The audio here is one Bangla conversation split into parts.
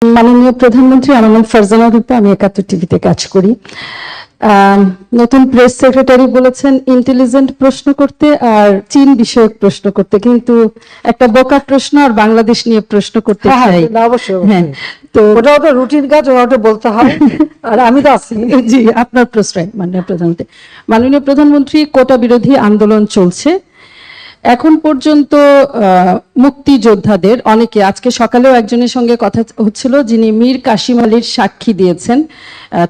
মাননীয় প্রধানমন্ত্রী, আমার নাম ফারজানা রূপা, আমি ৭১ টিভিতে কাজ করি। নতুন প্রেস সেক্রেটারি বলেছেন ইন্টেলিজেন্ট প্রশ্ন করতে আর চীন বিষয়ক প্রশ্ন করতে, কিন্তু একটা বোকা প্রশ্ন আর বাংলাদেশ নিয়ে প্রশ্ন করতে চাই। অবশ্যই হ্যাঁ, তো ওটা রুটিন কাজ, ওটা বলতে হয়। আর আমি তো আছি। জি, আপনার প্রশ্রয় মাননীয় প্রধানমন্ত্রী। মাননীয় প্রধানমন্ত্রী, কোটা বিরোধী আন্দোলন চলছে এখন পর্যন্ত। মুক্তিযোদ্ধাদের অনেকে, আজকে সকালেও একজনের সঙ্গে কথা হচ্ছিল যিনি মীর কাসিম আলীর সাক্ষী দিয়েছেন,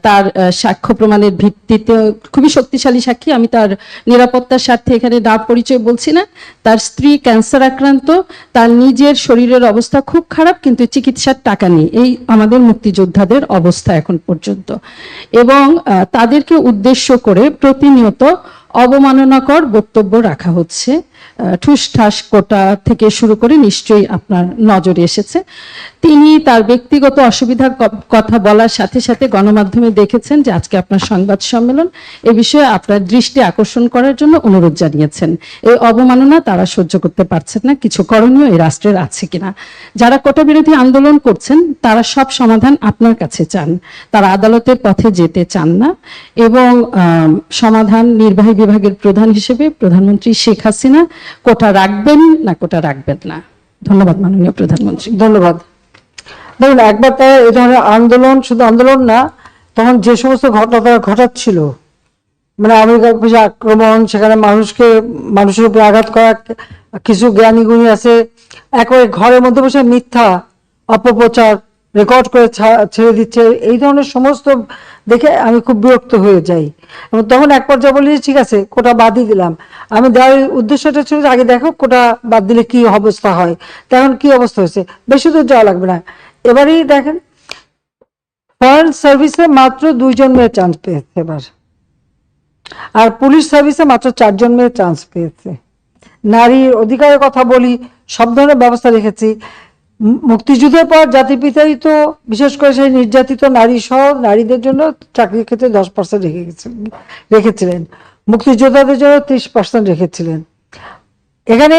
তার সাক্ষ্য প্রমাণের ভিত্তিতে খুবই শক্তিশালী সাক্ষী। আমি তার নিরাপত্তার স্বার্থে এখানে নাম পরিচয় বলছি না। তার স্ত্রী ক্যান্সার আক্রান্ত, তার নিজের শরীরের অবস্থা খুব খারাপ, কিন্তু চিকিৎসার টাকা নেই। এই আমাদের মুক্তিযোদ্ধাদের অবস্থা এখন পর্যন্ত, এবং তাদেরকে উদ্দেশ্য করে প্রতিনিয়ত অবমাননাকর বক্তব্য রাখা হচ্ছে। ঠুসঠাস কোটা থেকে শুরু করে নিশ্চয়ই আপনার নজরে এসেছে। তিনি তার ব্যক্তিগত অসুবিধার কথা বলার সাথে সাথে গণমাধ্যমে দেখেছেন যে আজকে আপনার সংবাদ সম্মেলন, এ বিষয়ে আপনার দৃষ্টি আকর্ষণ করার জন্য অনুরোধ জানিয়েছেন। এই অবমাননা তারা সহ্য করতে পারছেন না, কিছু করণীয় এই রাষ্ট্রের আছে কিনা। যারা কোটা বিরোধী আন্দোলন করছেন তারা সব সমাধান আপনার কাছে চান, তারা আদালতের পথে যেতে চান না, এবং সমাধান নির্বাহী বিভাগের প্রধান হিসেবে প্রধানমন্ত্রী শেখ হাসিনা কোটা রাখবেন না কোটা রাখবেন না। ধন্যবাদ মাননীয় প্রধানমন্ত্রী। ধন্যবাদ। দেখুন, একবার তারা এই ধরনের আন্দোলন, শুধু আন্দোলন না, তখন যে সমস্ত ঘটনা তারা ঘটাচ্ছিল, মানে আমেরিকার পিছিয়ে আক্রমণ, সেখানে মানুষের উপরে আঘাত করা, কিছু জ্ঞানী গুণী আছে একেবারে ঘরের মধ্যে বসে মিথ্যা অপপ্রচার রেকর্ড করে ছেড়ে দিচ্ছে, এই ধরনের সমস্ত দেখে আমি খুব বিরক্ত হয়ে যাই। এবং তখন এক পর্যায়ে বলি ঠিক আছে, কোটা বাদই দিলাম। আমি দেওয়ার উদ্দেশ্যটা ছিল আগে দেখো কোটা বাদ দিলে কি অবস্থা হয়। তখন কি অবস্থা হয়েছে, বেশি দূর যাওয়া লাগবে না। এবারেই দেখেন, ফরেন সার্ভিসে মাত্র 2 জন মেয়ে চান্স পেয়েছে এবার, আর পুলিশ সার্ভিসে মাত্র 4 জন মেয়ে চান্স পেয়েছে। নারীর অধিকারের কথা বলি, সব ধরনের ব্যবস্থা রেখেছি। মুক্তিযুদ্ধের পর জাতির তো বিশেষ করে সেই নির্যাতিত নারী সহ নারীদের জন্য চাকরির ক্ষেত্রে 10% রেখেছিলেন, মুক্তিযোদ্ধাদের জন্য 30% রেখেছিলেন। এখানে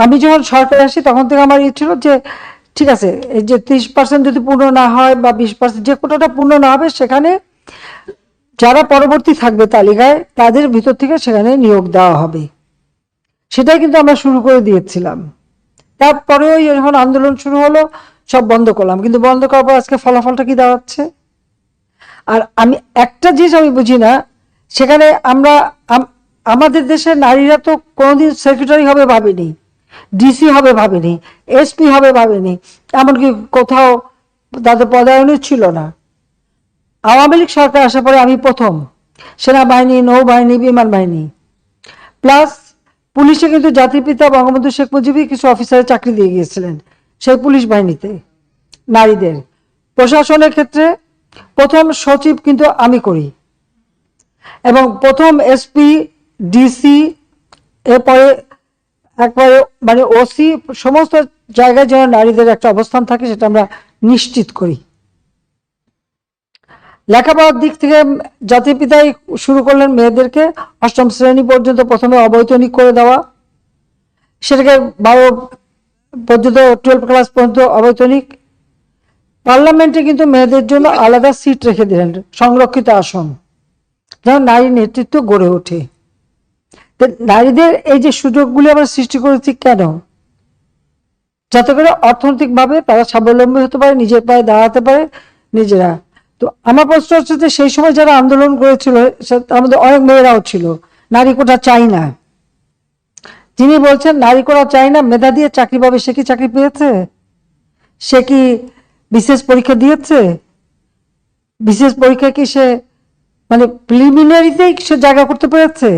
আমি যখন সরকারে আসি তখন থেকে আমার ছিল যে ঠিক আছে, এই যে 30% যদি পূর্ণ না হয় বা 20%, যে কোটাটা পূর্ণ না হবে, সেখানে যারা পরবর্তী থাকবে তালিকায় তাদের ভিতর থেকে সেখানে নিয়োগ দেওয়া হবে। সেটাই কিন্তু আমরা শুরু করে দিয়েছিলাম। তারপরেও যখন আন্দোলন শুরু হলো সব বন্ধ করলাম, কিন্তু বন্ধ করার পর আজকে ফলাফলটা কি দাঁড়াচ্ছে। আর আমি একটা জিনিস আমি বুঝি না, সেখানে আমাদের দেশের নারীরা তো কোনোদিন সেক্রেটারি হবে ভাবেনি, ডিসি হবে ভাবেনি, এসপি হবে ভাবেনি, এমনকি কোথাও তাদের পদায়নও ছিল না। আওয়ামী লীগ সরকার আসার পরে আমি প্রথম সেনাবাহিনী, নৌবাহিনী, বিমান বাহিনী, প্লাস পুলিশে কিন্তু জাতির পিতা বঙ্গবন্ধু শেখ মুজিবই কিছু অফিসারের চাকরি দিয়ে গিয়েছিলেন সেই পুলিশ বাহিনীতে নারীদের। প্রশাসনের ক্ষেত্রে প্রথম সচিব কিন্তু আমি করি, এবং প্রথম এসপি, ডিসি, এরপরে একবারে মানে ওসি, সমস্ত জায়গায় যেন নারীদের একটা অবস্থান থাকে সেটা আমরা নিশ্চিত করি। লেখাপড়ার দিক থেকে জাতির পিতাই শুরু করলেন মেয়েদেরকে 8ম শ্রেণী পর্যন্ত প্রথমে অবৈতনিক করে দেওয়া, সেটাকে 12 পর্যন্ত 12 ক্লাস পর্যন্ত অবৈতনিক। পার্লামেন্টে কিন্তু মেয়েদের জন্য আলাদা সিট রেখে দিলেন, সংরক্ষিত আসন, যেন নারী নেতৃত্ব গড়ে ওঠে। নারীদের এই যে সুযোগগুলি আমরা সৃষ্টি করেছি কেন, যাতে করে অর্থনৈতিকভাবে তারা স্বাবলম্বী হতে পারে, নিজের পায়ে দাঁড়াতে পারে নিজেরা। তো আমার প্রশ্ন হচ্ছে যে সেই সময় যারা আন্দোলন করেছিল তার মধ্যে অনেক মেয়েরাও ছিল। নারী কোটা চাই না, যিনি বলছেন নারী কোটা চাই না, মেধা দিয়ে চাকরি পাবে, সে কি চাকরি পেয়েছে? সে কি বিশেষ পরীক্ষা দিয়েছে? বিশেষ পরীক্ষা কি সে মানে প্রিলিমিনারিতেই সে জায়গা করতে পেরেছে?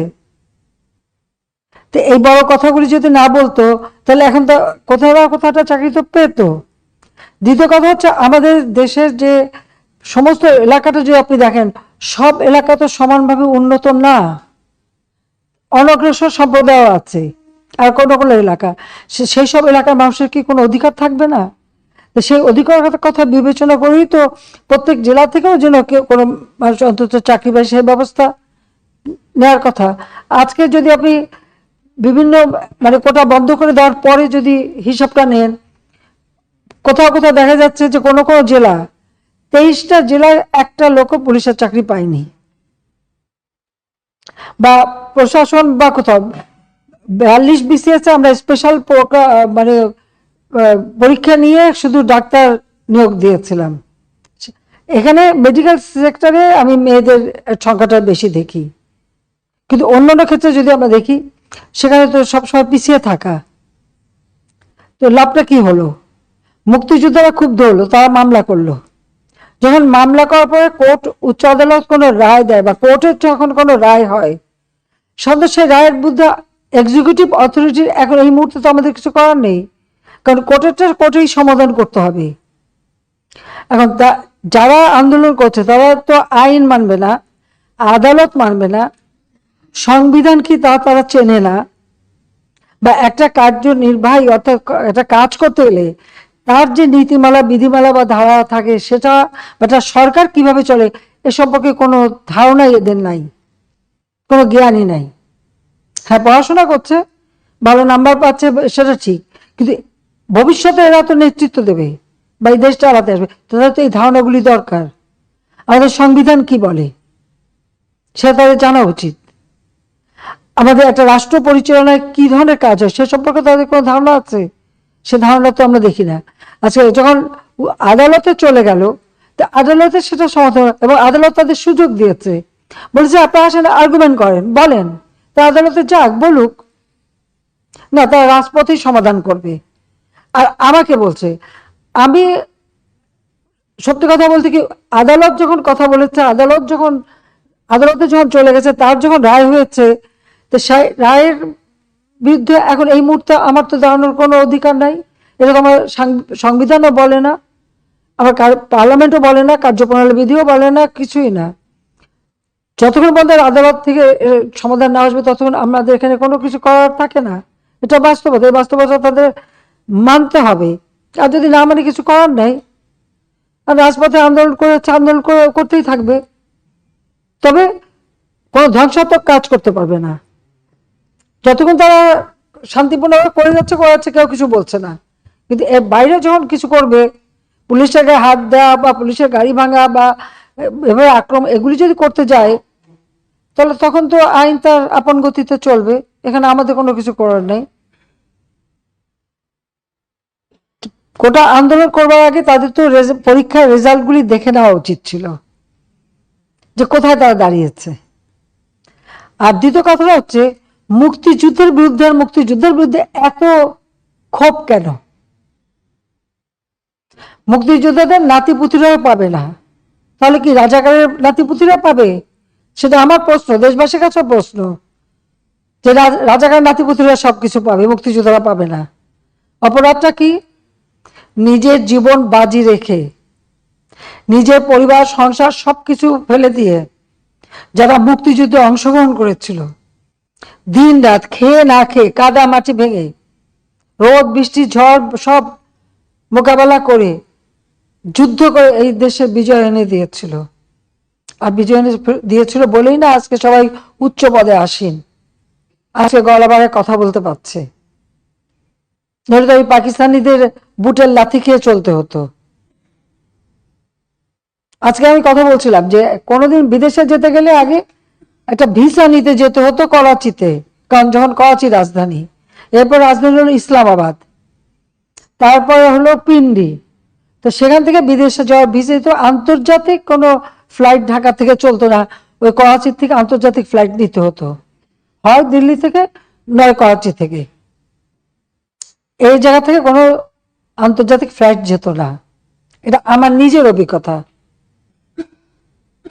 তো এই বড় কথাগুলি যদি না বলতো তাহলে এখন তো কোথাও না কোথাও চাকরি তো পেত। দ্বিতীয় কথা হচ্ছে, আমাদের দেশের যে সমস্ত এলাকাটা যদি আপনি দেখেন, সব এলাকা তো সমানভাবে উন্নত না, অনগ্রসর সম্প্রদায় আছে, আর কোনো কোনো এলাকা, সেই সব এলাকার মানুষের কি কোনো অধিকার থাকবে না? তো সেই অধিকার কথা বিবেচনা করেই তো প্রত্যেক জেলা থেকেও যেন কেউ কোনো মানুষ অন্তত চাকরি পায় সেই ব্যবস্থা নেওয়ার কথা। আজকে যদি আপনি বিভিন্ন মানে কোটা বন্ধ করে দেওয়ার পরে যদি হিসাবটা নেন, কোথাও কোথাও দেখা যাচ্ছে যে কোনো কোনো জেলা, 23টা জেলার একটা লোকও পুলিশের চাকরি পায়নি, বা প্রশাসন বা কোথাও 42 BCS আমরা স্পেশাল মানে পরীক্ষা নিয়ে শুধু ডাক্তার নিয়োগ দিয়েছিলাম। এখানে মেডিকেল সেক্টরে আমি মেয়েদের সংখ্যাটা বেশি দেখি, কিন্তু অন্যান্য ক্ষেত্রে যদি আমরা দেখি সেখানে তো সবসময় পিছিয়ে থাকা। তো লাভটা কি হলো? মুক্তিযোদ্ধারা খুব ধরলো, তারা মামলা করলো। যখন মামলা করার পরে কোর্ট, উচ্চ আদালত কোনো রায় দেয় বা কোর্টের যখন কোনো রায় হয়, সন্দেহ সেই রায়ের বিরুদ্ধে এক্সিকিউটিভ অথরিটির এখন এই মুহূর্তে তো আমাদের কিছু করার নেই, কারণ কোর্টেই সমাধান করতে হবে। এখন যারা আন্দোলন করছে তারা তো আইন মানবে না, আদালত মানবে না, সংবিধান কি তারা চেনে না, বা একটা কার্যনির্বাহী অর্থাৎ একটা কাজ করতে গেলে তার যে নীতিমালা, বিধিমালা বা ধারা থাকে সেটা, বা সরকার কিভাবে চলে এ সম্পর্কে কোনো ধারণাই এদের নাই, কোনো জ্ঞানই নাই। হ্যাঁ, পড়াশোনা করছে, ভালো নাম্বার পাচ্ছে, সেটা ঠিক, কিন্তু ভবিষ্যতে এরা তো নেতৃত্ব দেবে বা এই দেশটা চালাতে আসবে, তাদের তো এই ধারণাগুলি দরকার। আমাদের সংবিধান কি বলে সেটা তাদের জানা উচিত। আমাদের একটা রাষ্ট্র পরিচালনায় কি ধরনের কাজ হয় সে সম্পর্কে তাদের কোনো ধারণা আছে? সে ধারণা তো আমরা দেখি না। আজকে যখন আদালতে চলে গেল, আদালতে সেটা সমাধান, এবং আদালত তাদের সুযোগ দিয়েছে, বলেছে আপনারা আসেন, আর্গুমেন্ট করেন, বলেন, তা আদালতে যাক, বলুক না, তারা রাজপথেই সমাধান করবে। আর আমাকে বলছে, আমি সত্যি কথা বলতে কি, আদালত যখন কথা বলেছে, আদালতে যখন চলে গেছে, তার যখন রায় হয়েছে, তো সেই রায়ের বিরুদ্ধে এখন এই মুহূর্তে আমার তো দাঁড়ানোর কোনো অধিকার নাই। এরকম আমার সংবিধানও বলে না, আমার পার্লামেন্টও বলে না, কার্যপ্রণালী বিধিও বলে না, কিছুই না। যতক্ষণ পর্যন্ত আদালত থেকে সমাধান না আসবে ততক্ষণ আমাদের এখানে কোনো কিছু করার থাকে না। এটা বাস্তবতা, এই বাস্তবতা তাদের মানতে হবে। আর যদি না মানে কিছু করার নাই, আর রাজপথে আন্দোলন করতেই থাকবে, তবে কোনো ধ্বংসাত্মক কাজ করতে পারবে না। যতক্ষণ তারা শান্তিপূর্ণভাবে করাচ্ছে কেউ কিছু বলছে না, কিন্তু এর বাইরে যখন কিছু করবে, পুলিশের গায়ে হাত দেওয়া বা পুলিশের গাড়ি ভাঙা বা এভাবে আক্রমণ, এগুলি যদি করতে যায়, তাহলে তখন তো আইন তার আপন গতিতে চলবে, এখানে আমাদের কোনো কিছু করার নেই। কোটা আন্দোলন করবার আগে তাদের তো পরীক্ষার রেজাল্টগুলি দেখে নেওয়া উচিত ছিল, যে কোথায় তারা দাঁড়িয়েছে। আর দ্বিতীয় কথাটা হচ্ছে, মুক্তিযুদ্ধের বিরুদ্ধে এত ক্ষোভ কেন? মুক্তিযোদ্ধাদের নাতিপুতিরাও পাবে না, তাহলে কি রাজাকারের নাতিপুতিরা পাবে? সেটা আমার প্রশ্ন, দেশবাসীর কাছে প্রশ্ন, যে রাজাকারের নাতিপুতিরা সবকিছু পাবে, মুক্তিযোদ্ধারা পাবে না। অপরাধটা কি? নিজের জীবন বাজি রেখে, নিজের পরিবার সংসার সবকিছু ফেলে দিয়ে যারা মুক্তিযুদ্ধে অংশগ্রহণ করেছিল, দিন রাত খেয়ে না খেয়ে, কাদা মাটি ভেঙে, রোদ বৃষ্টি ঝড় সব মোকাবেলা করে, যুদ্ধ করে এই দেশে বিজয় এনে দিয়েছিল। আর বিজয় এনে দিয়েছিল বলেই না আজকে সবাই উচ্চ পদে আসীন, আজকে গলাবারে কথা বলতে পারছে। ধরে তো ওই পাকিস্তানিদের বুটের লাথি খেয়ে চলতে হতো। আজকে আমি কথা বলছিলাম যে কোনোদিন বিদেশে যেতে গেলে আগে একটা ভিসা নিতে যেতে হতো করাচিতে, কারণ যখন করাচি রাজধানী, এরপর রাজধানী হলো ইসলামাবাদ, তারপরে হলো পিন্ডি। তো সেখান থেকে বিদেশে যাওয়ার ভিসা তো আন্তর্জাতিক কোনো ফ্লাইট ঢাকা থেকে চলতো না, ওই করাচির থেকে আন্তর্জাতিক ফ্লাইট নিতে হতো, হয় দিল্লি থেকে নয় করাচি থেকে। এই জায়গা থেকে কোনো আন্তর্জাতিক ফ্লাইট যেত না, এটা আমার নিজের অভিজ্ঞতা।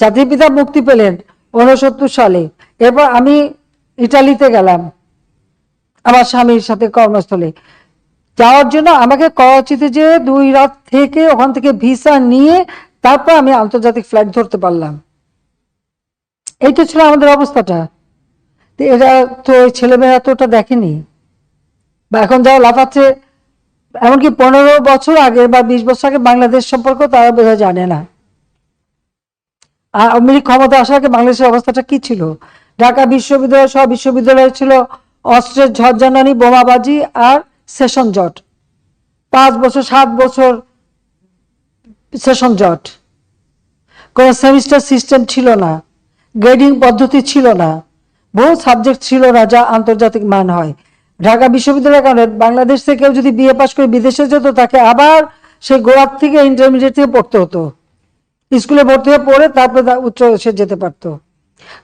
জাতির পিতা মুক্তি পেলেন 69 সালে, এরপর আমি ইটালিতে গেলাম আমার স্বামীর সাথে কর্মস্থলে যাওয়ার জন্য। আমাকে করাচিতে যে 2 রাত থেকে ওখান থেকে ভিসা নিয়ে তারপর আমি আন্তর্জাতিক ফ্লাইট ধরতে পারলাম। এইটা ছিল আমাদের অবস্থাটা। এরা তো ছেলেমেয়েরা তো ওটা দেখেনি, বা এখন যারা লাফাচ্ছে, এমনকি 15 বছর আগে বা 20 বছর আগে বাংলাদেশ সম্পর্কে তারা বোধহয় জানে না। আর আওয়ামী লীগ ক্ষমতা আসার আগে বাংলাদেশের অবস্থাটা কি ছিল? ঢাকা বিশ্ববিদ্যালয় সব বিশ্ববিদ্যালয় ছিল অস্ত্রের ঝড় জানানি, বোমাবাজি আর সেশন জট। 5 বছর 7 বছর সেশন জট, কোনো সেমিস্টার সিস্টেম ছিল না, গ্রেডিং পদ্ধতি ছিল না, বহু সাবজেক্ট ছিল না যা আন্তর্জাতিক মান হয়। ঢাকা বিশ্ববিদ্যালয়ের কারণে বাংলাদেশ থেকে কেউ যদি বিএ পাশ করে বিদেশে যেত তাকে আবার সেই গোড়ার থেকে ইন্টারমিডিয়েট থেকে পড়তে হতো, স্কুলে ভর্তি হয়ে পড়ে তারপরে উচ্চ সে যেতে পারতো।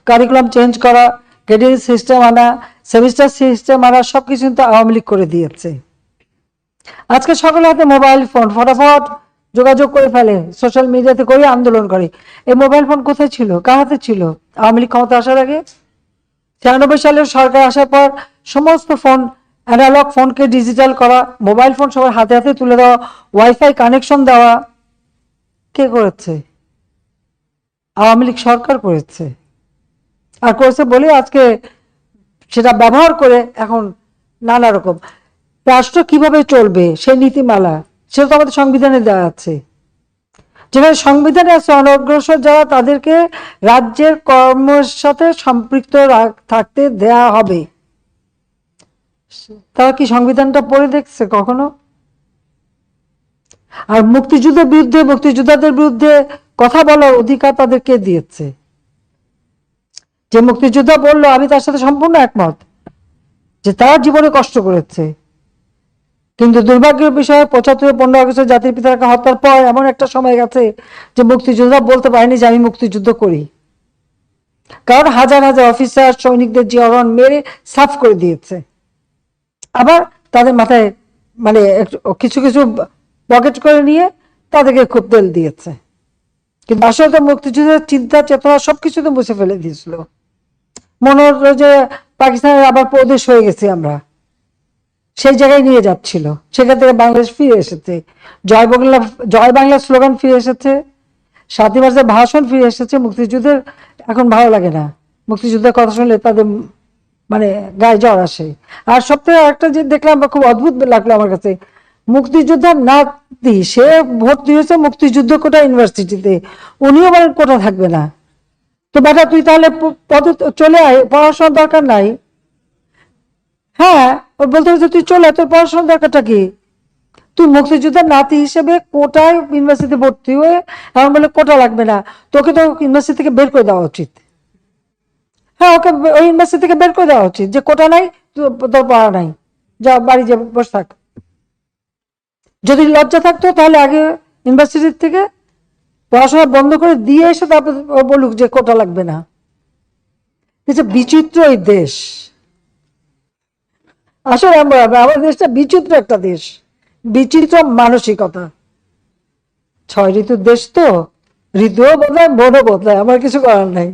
কারিকুলাম চেঞ্জ করা, গ্রেডিং সিস্টেম আনা, সেমিস্টার সিস্টেম আনা, সবকিছু কিন্তু আওয়ামী লীগ করে দিয়েছে। আজকে সকলের হাতে মোবাইল ফোন, ফটাফট যোগাযোগ করে ফেলে, সোশ্যাল মিডিয়াতে করে আন্দোলন করে। এই মোবাইল ফোন কোথায় ছিল, কার হাতে ছিল আওয়ামী লীগ ক্ষমতা আসার আগে? 96 সালের সরকার আসার পর সমস্ত ফোন, অ্যানালগ ফোনকে ডিজিটাল করা, মোবাইল ফোন সবার হাতে হাতে তুলে দেওয়া, ওয়াইফাই কানেকশন দেওয়া, কে করেছে? আওয়ামী লীগ সরকার করেছে। আর করেছে বলে আজকে সেটা ব্যবহার করে এখন নানা রকম রাষ্ট্র কিভাবে চলবে সেই নীতিমালা, সেটা তো আমাদের সংবিধানে দেওয়া আছে। যেখানে সংবিধানে আছে অনগ্রসর যারা তাদেরকে রাজ্যের কর্মের সাথে সম্পৃক্ত থাকতে দেয়া হবে। তারা কি সংবিধানটা পড়ে দেখছে কখনো? আর মুক্তিযুদ্ধের বিরুদ্ধে, মুক্তিযোদ্ধাদের বিরুদ্ধে কথা বলার অধিকার তাদেরকে দিয়েছে। যে মুক্তিযোদ্ধা বললো, আমি তার সাথে সম্পূর্ণ একমত যে তার জীবনে কষ্ট করেছে, কিন্তু দুর্ভাগ্যের বিষয় 75-15 আগস্টের জাতির পিতাকে হত্যার পর এমন একটা সময় গেছে যে মুক্তিযোদ্ধা বলতে পারেনি যে আমি মুক্তিযুদ্ধ করি, কারণ হাজার হাজার অফিসার সৈনিকদের জিয়ারন মেরে সাফ করে দিয়েছে। আবার তাদের মাথায় মানে কিছু কিছু পকেট করে নিয়ে তাদেরকে খুব তেল দিয়েছে, কিন্তু আসলে তো মুক্তিযুদ্ধের চিন্তা চেতনা সবকিছু তো মুছে ফেলে দিয়েছিল। মনে হলো যে পাকিস্তানের আবার প্রদেশ হয়ে গেছি আমরা, সেই জায়গায় নিয়ে যাচ্ছিল। সেখান থেকে বাংলাদেশ ফিরে এসেছে, জয় বাংলা স্লোগান ফিরে এসেছে, 7ই মার্চের ভাষণ ফিরে এসেছে। মুক্তিযুদ্ধের এখন ভালো লাগে না, মুক্তিযুদ্ধের কথা শুনলে তাদের মানে গায়ে জ্বর আসে। আর সবথেকে একটা যে দেখলাম খুব অদ্ভুত লাগলো আমার কাছে, মুক্তিযোদ্ধার নাতি সে ভর্তি হয়েছে মুক্তিযুদ্ধ কোটা ইউনিভার্সিটিতে, উনিও বলেন কোটা থাকবে না। তো বেটা তুই তাহলে পদে চলে আয়, পড়াশোনার দরকার নাই। হ্যাঁ, ও বলতে হচ্ছে তুই চলে, তোর পড়াশোনার দরকারটা কি? তুই মুক্তিযোদ্ধার নাতি হিসেবে কোটায় ইউনিভার্সিটিতে ভর্তি হয়ে এখন বলে কোটা লাগবে না, তোকে তো ইউনিভার্সিটি থেকে বের করে দেওয়া উচিত। হ্যাঁ, ওকে ওই ইউনিভার্সিটি থেকে বের করে দেওয়া উচিত, যে কোটা নাই, তোর পড়া নাই, যা বাড়ি যা বসে থাক। যদি লজ্জা থাকতো তাহলে আগে ইউনিভার্সিটি থেকে পড়াশোনা বন্ধ করে দিয়ে এসে তারপর বলুক যে কোটা লাগবে না। বিচিত্র এই দেশ, আসলে আমাদের দেশটা বিচিত্র একটা দেশ, বিচিত্র মানসিকতা। 6 ঋতুর দেশ তো, ঋতুও বদলায়, মনও বদলায়, আমার কিছু করার নাই।